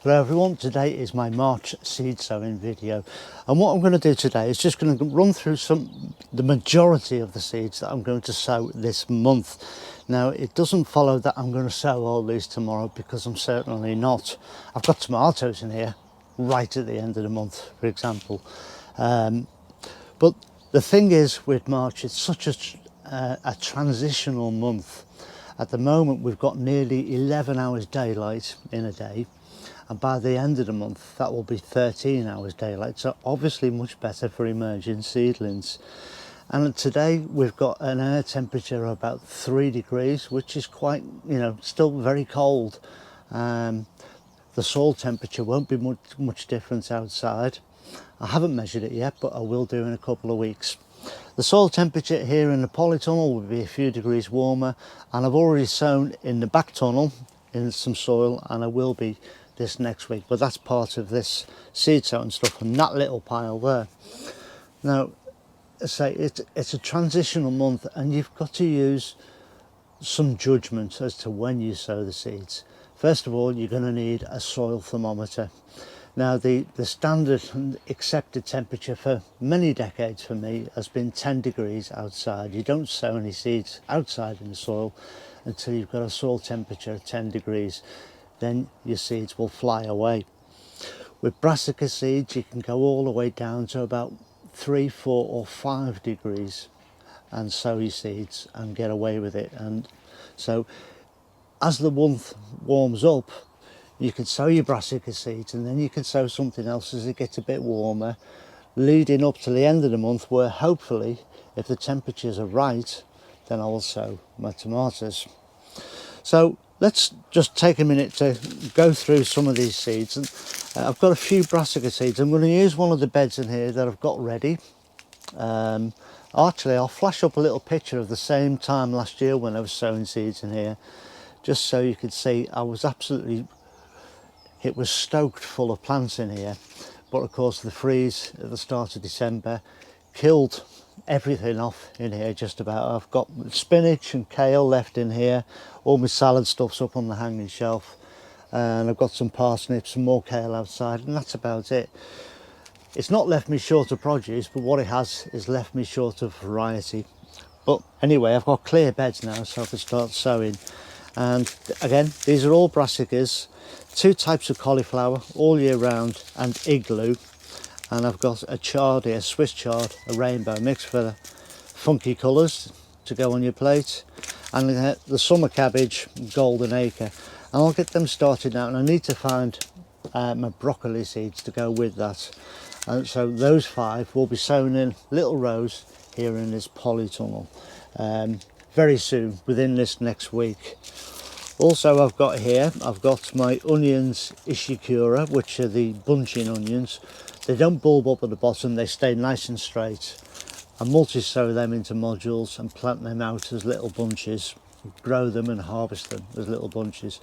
Hello everyone, today is my March seed sowing video, and what I'm going to do today is just going to run through the majority of the seeds that I'm going to sow this month. Now it doesn't follow that I'm going to sow all these tomorrow, because I'm certainly not. I've got tomatoes in here right at the end of the month, for example, but the thing is with March, it's such a transitional month. At the moment we've got nearly 11 hours daylight in a day, and by the end of the month that will be 13 hours daylight, so obviously much better for emerging seedlings. And today we've got an air temperature of about 3 degrees, which is quite, still very cold. The soil temperature won't be much different outside. I haven't measured it yet, but I will do in a couple of weeks. The soil temperature here in the polytunnel will be a few degrees warmer, and I've already sown in the back tunnel in some soil, and I will be this next week, but that's part of this seed sowing stuff and that little pile there. Now, say it's a transitional month, and you've got to use some judgment as to when you sow the seeds. First of all, you're going to need a soil thermometer. Now the standard and accepted temperature for many decades for me has been 10 degrees outside. You don't sow any seeds outside in the soil until you've got a soil temperature of 10 degrees. Then your seeds will fly away. With brassica seeds you can go all the way down to about 3, 4 or 5 degrees and sow your seeds and get away with it. And so as the month warms up, you can sow your brassica seeds, and then you can sow something else as it gets a bit warmer, leading up to the end of the month, where hopefully, if the temperatures are right, then I will sow my tomatoes. So let's just take a minute to go through some of these seeds. And I've got a few brassica seeds. I'm going to use one of the beds in here that I've got ready. Actually, I'll flash up a little picture of the same time last year when I was sowing seeds in here, just so you could see it was stoked full of plants in here. But of course the freeze at the start of December killed everything off in here just about. I've got spinach and kale left in here, all my salad stuff's up on the hanging shelf, and I've got some parsnips and more kale outside, and that's about it. It's not left me short of produce, but what it has is left me short of variety. But anyway, I've got clear beds now, so I can start sowing. And again, these are all brassicas, 2 types of cauliflower all year round, and igloo. And I've got a chard here, Swiss chard, a rainbow mix for the funky colours to go on your plate, and the summer cabbage, golden acre. And I'll get them started now, and I need to find my broccoli seeds to go with that. And so those 5 will be sown in little rows here in this polytunnel very soon, within this next week. Also I've got my onions Ishikura, which are the bunching onions. They don't bulb up at the bottom, they stay nice and straight. I multi-sow them into modules and plant them out as little bunches, grow them and harvest them as little bunches.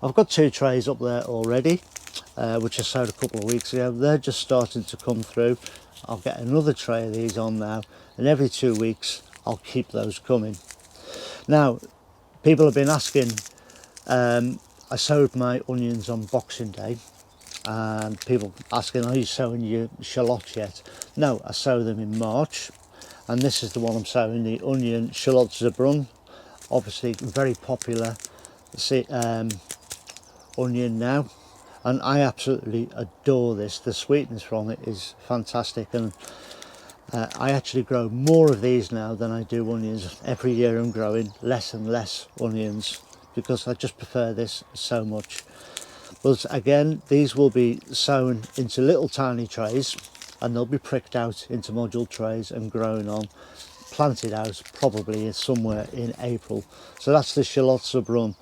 I've got 2 trays up there already, which I sowed a couple of weeks ago. They're just starting to come through. I'll get another tray of these on now, and every 2 weeks I'll keep those coming. Now, people have been asking, I sowed my onions on Boxing Day, and people asking, are you sowing your shallot yet? No, I sow them in March, and this is the one I'm sowing, the onion shallot Zebrun. Obviously very popular onion now, and I absolutely adore this. The sweetness from it is fantastic, and I actually grow more of these now than I do onions. Every year I'm growing less and less onions because I just prefer this so much. But again, these will be sown into little tiny trays, and they'll be pricked out into module trays and grown on, planted out probably somewhere in April. So that's the shallot Zebrun.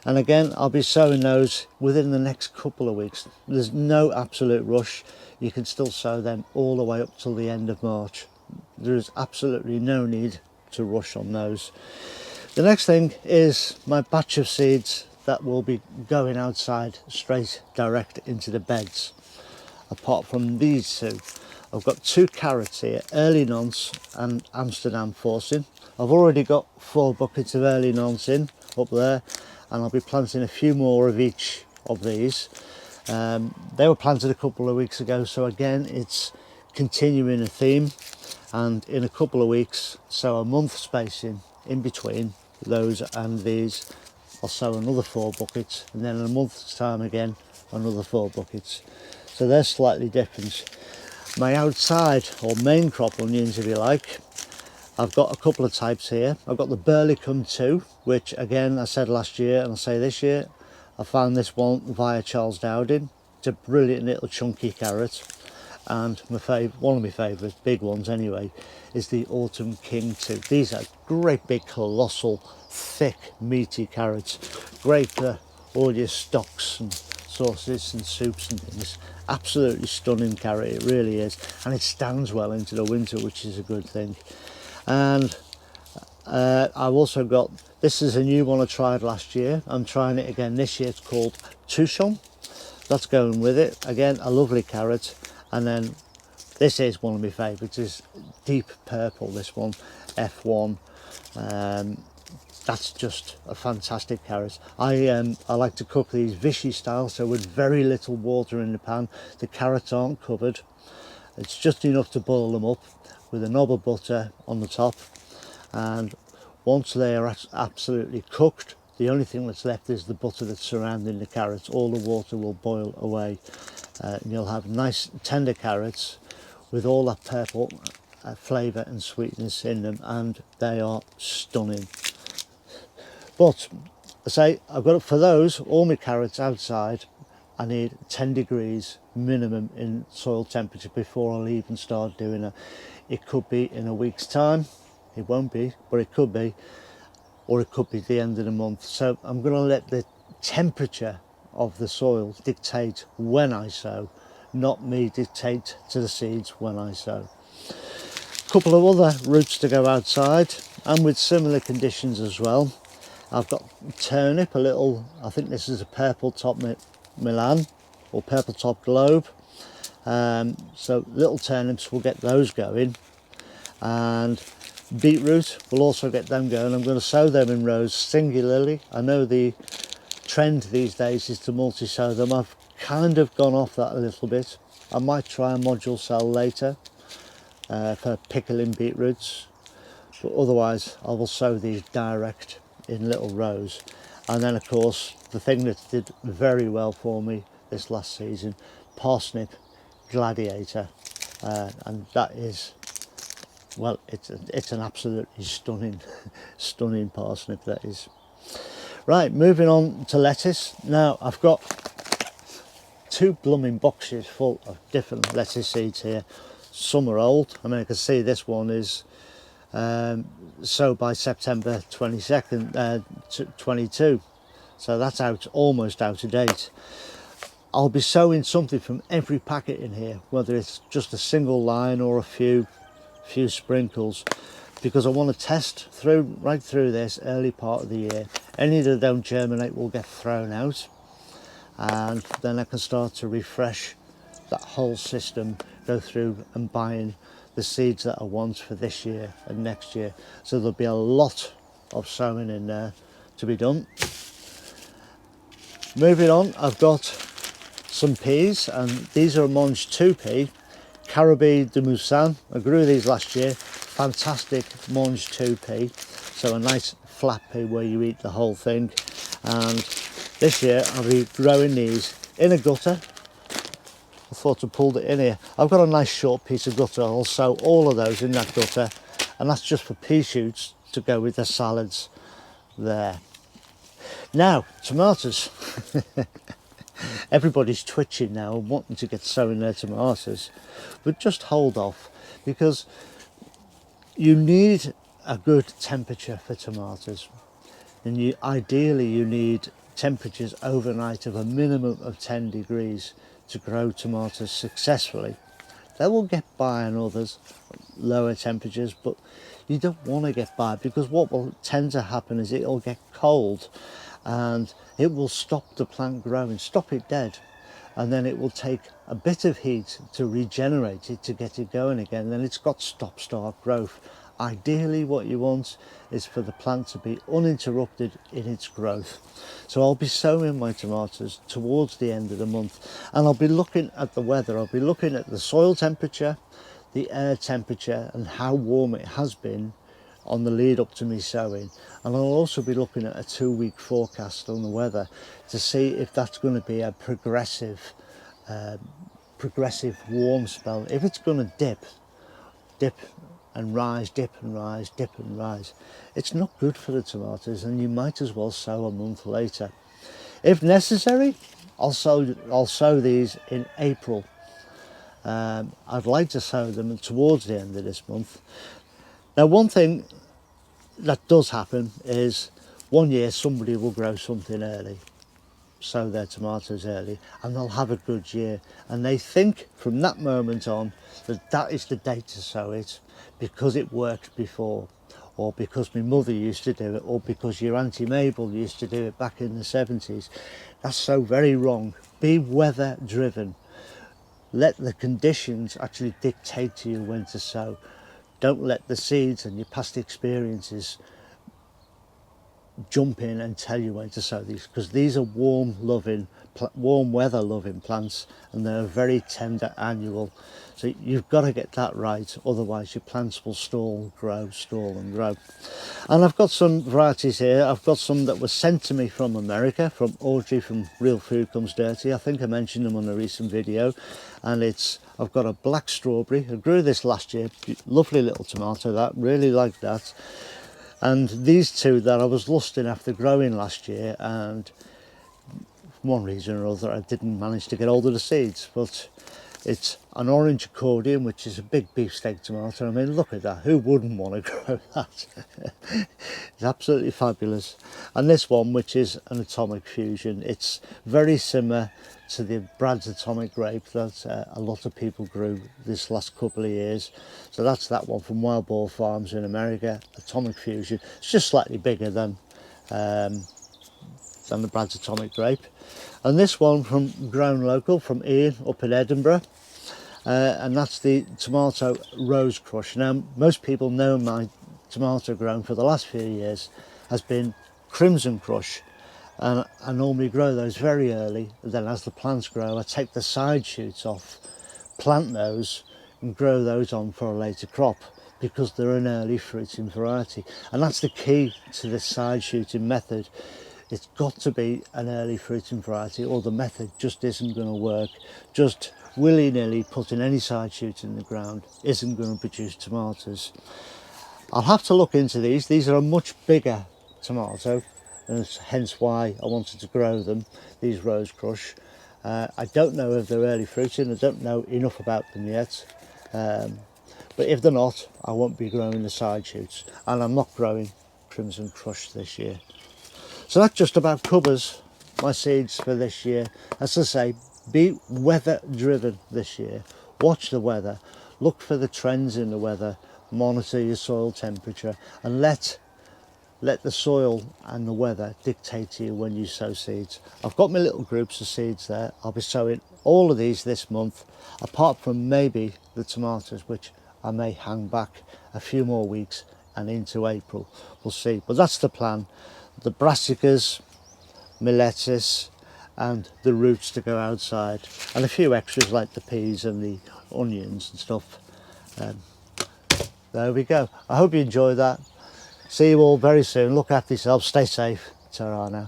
And again, I'll be sowing those within the next couple of weeks. There's no absolute rush. You can still sow them all the way up till the end of March. There is absolutely no need to rush on those. The next thing is my batch of seeds that will be going outside straight direct into the beds. Apart from these 2, I've got 2 carrots here, early nonce and Amsterdam forcing. I've already got 4 buckets of early nonce in up there, and I'll be planting a few more of each of these. They were planted a couple of weeks ago, so again it's continuing a theme, and in a couple of weeks, so a month spacing in between those and these, I'll sow another 4 buckets, and then in a month's time again another 4 buckets. So they're slightly different. My outside or main crop onions, if you like, I've got a couple of types here. I've got the Burlicum 2, which again I said last year and I'll say this year, I found this one via Charles Dowding. It's a brilliant little chunky carrot, and one of my favourite big ones anyway is the Autumn King 2. These are great big colossal thick meaty carrots, great for all your stocks and sauces and soups and things. Absolutely stunning carrot, it really is, and it stands well into the winter, which is a good thing. And I've also got, this is a new one I tried last year, I'm trying it again this year, it's called Touchon. That's going with it. Again, a lovely carrot. And then this is one of my favourites, is deep purple, this one, F1. That's just a fantastic carrot. I like to cook these Vichy style, so with very little water in the pan. The carrots aren't covered. It's just enough to boil them up with a knob of butter on the top. And once they are absolutely cooked, the only thing that's left is the butter that's surrounding the carrots. All the water will boil away, and you'll have nice tender carrots with all that purple flavour and sweetness in them, and they are stunning. But I say, I've got, for those, all my carrots outside, I need 10 degrees minimum in soil temperature before I'll even start doing it. It could be in a week's time, it won't be, but it could be, or it could be the end of the month. So I'm going to let the temperature of the soil dictate when I sow, not me dictate to the seeds when I sow. A couple of other roots to go outside, and with similar conditions as well. I've got turnip, a little, I think this is a purple top Milan or purple top globe. So little turnips, we'll get those going, and beetroot, we'll also get them going. I'm going to sow them in rows singularly. I know the trend these days is to multi-sow them. I've kind of gone off that a little bit. I might try a module sow later for pickling beetroots, but otherwise I will sow these direct in little rows. And then of course the thing that did very well for me this last season, parsnip gladiator, and that is, well, it's an absolutely stunning parsnip, that is. Right, moving on to lettuce. Now I've got 2 blooming boxes full of different lettuce seeds here. Some are old. I mean, I can see this one is sowed by September 22nd, 22. So that's almost out of date. I'll be sowing something from every packet in here, whether it's just a single line or a few sprinkles, because I want to test right through this early part of the year. Any that don't germinate will get thrown out, and then I can start to refresh that whole system, go through and buying the seeds that I want for this year and next year. So there'll be a lot of sowing in there to be done. Moving on, I've got some peas, and these are a Mange 2P, Carabi de Moussan. I grew these last year. Fantastic Mange 2P, so a nice flat pea where you eat the whole thing. And this year I'll be growing these in a gutter. I thought I pulled it in here. I've got a nice short piece of gutter. I'll sow all of those in that gutter, and that's just for pea shoots to go with the salads there. Now, tomatoes. Everybody's twitching now and wanting to get sowing their tomatoes, but just hold off, because you need a good temperature for tomatoes, and ideally you need temperatures overnight of a minimum of 10 degrees to grow tomatoes successfully. They will get by on others, lower temperatures, but you don't want to get by, because what will tend to happen is it will get cold and it will stop the plant growing, stop it dead, and then it will take a bit of heat to regenerate it, to get it going again. Then it's got stop-start growth. Ideally what you want is for the plant to be uninterrupted in its growth. So I'll be sowing my tomatoes towards the end of the month, and I'll be looking at the weather. I'll be looking at the soil temperature, the air temperature, and how warm it has been on the lead up to me sowing. And I'll also be looking at a 2-week forecast on the weather to see if that's going to be a progressive warm spell. If it's going to dip and rise, dip and rise, dip and rise, it's not good for the tomatoes, and you might as well sow a month later. If necessary, I'll sow these in April. I'd like to sow them towards the end of this month. Now, one thing that does happen is one year somebody will grow something early, sow their tomatoes early, and they'll have a good year, and they think from that moment on that that is the date to sow it because it worked before, or because my mother used to do it, or because your Auntie Mabel used to do it back in the 70s. That's so very wrong. Be weather driven. Let the conditions actually dictate to you when to sow. Don't let the seeds and your past experiences jump in and tell you when to sow these, because these are warm weather loving plants, and they're very tender annual. So you've got to get that right, otherwise your plants will stall and grow. And I've got some varieties here. I've got some that were sent to me from America, from Audrey from Real Food Comes Dirty. I think I mentioned them on a recent video. And I've got a black strawberry. I grew this last year. Lovely little tomato, that, really like that. And these two that I was lusting after growing last year, and for one reason or other I didn't manage to get hold of the seeds. But it's an orange accordion, which is a big beefsteak tomato. I mean, look at that, who wouldn't want to grow that? It's absolutely fabulous. And this one, which is an atomic fusion, it's very similar to the Brad's atomic grape that a lot of people grew this last couple of years. So that's that one from Wild Boar Farms in America, atomic fusion. It's just slightly bigger than the Brad's atomic grape. And this one from Grown Local from Ian up in Edinburgh, and that's the tomato rose crush. Now, most people know my tomato grown for the last few years has been crimson crush, and I normally grow those very early. Then as the plants grow, I take the side shoots off, plant those and grow those on for a later crop, because they're an early fruiting variety. And that's the key to this side shooting method. It's got to be an early fruiting variety, or the method just isn't going to work. Just willy-nilly putting any side shoot in the ground isn't going to produce tomatoes. I'll have to look into these. These are a much bigger tomato, and hence why I wanted to grow them, these Rose Crush. I don't know if they're early fruiting. I don't know enough about them yet. But if they're not, I won't be growing the side shoots, and I'm not growing Crimson Crush this year. So that just about covers my seeds for this year. As I say, be weather driven this year. Watch the weather, look for the trends in the weather, monitor your soil temperature, and let the soil and the weather dictate to you when you sow seeds. I've got my little groups of seeds there. I'll be sowing all of these this month, apart from maybe the tomatoes, which I may hang back a few more weeks and into April. We'll see, but that's the plan. The brassicas, my lettuce, and the roots to go outside, and a few extras like the peas and the onions and stuff. There we go. I hope you enjoy that. See you all very soon. Look after yourselves. Stay safe. Ta-ra now.